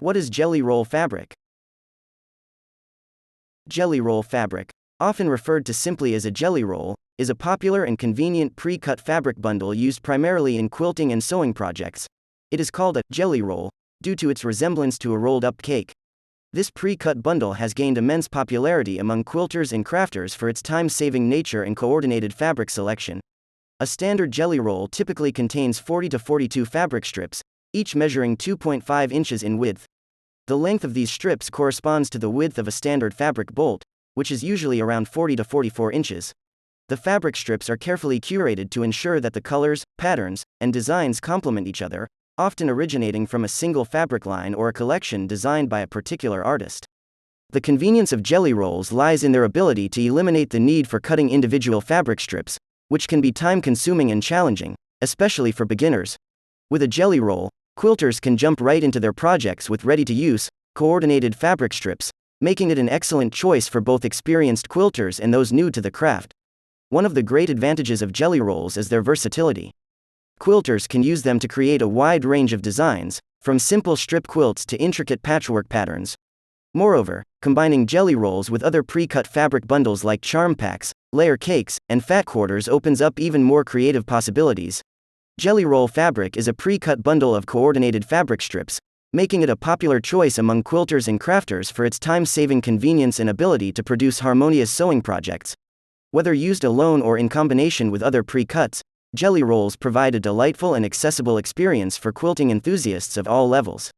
What is jelly roll fabric? Jelly roll fabric, often referred to simply as a jelly roll, is a popular and convenient pre-cut fabric bundle used primarily in quilting and sewing projects. It is called a jelly roll due to its resemblance to a rolled-up cake. This pre-cut bundle has gained immense popularity among quilters and crafters for its time-saving nature and coordinated fabric selection. A standard jelly roll typically contains 40 to 42 fabric strips, each measuring 2.5 inches in width. The length of these strips corresponds to the width of a standard fabric bolt, which is usually around 40 to 44 inches. The fabric strips are carefully curated to ensure that the colors, patterns, and designs complement each other, often originating from a single fabric line or a collection designed by a particular artist. The convenience of jelly rolls lies in their ability to eliminate the need for cutting individual fabric strips, which can be time-consuming and challenging, especially for beginners. With a jelly roll, quilters can jump right into their projects with ready-to-use, coordinated fabric strips, making it an excellent choice for both experienced quilters and those new to the craft. One of the great advantages of jelly rolls is their versatility. Quilters can use them to create a wide range of designs, from simple strip quilts to intricate patchwork patterns. Moreover, combining jelly rolls with other pre-cut fabric bundles like charm packs, layer cakes, and fat quarters opens up even more creative possibilities. Jelly roll fabric is a pre-cut bundle of coordinated fabric strips, making it a popular choice among quilters and crafters for its time-saving convenience and ability to produce harmonious sewing projects. Whether used alone or in combination with other pre-cuts, jelly rolls provide a delightful and accessible experience for quilting enthusiasts of all levels.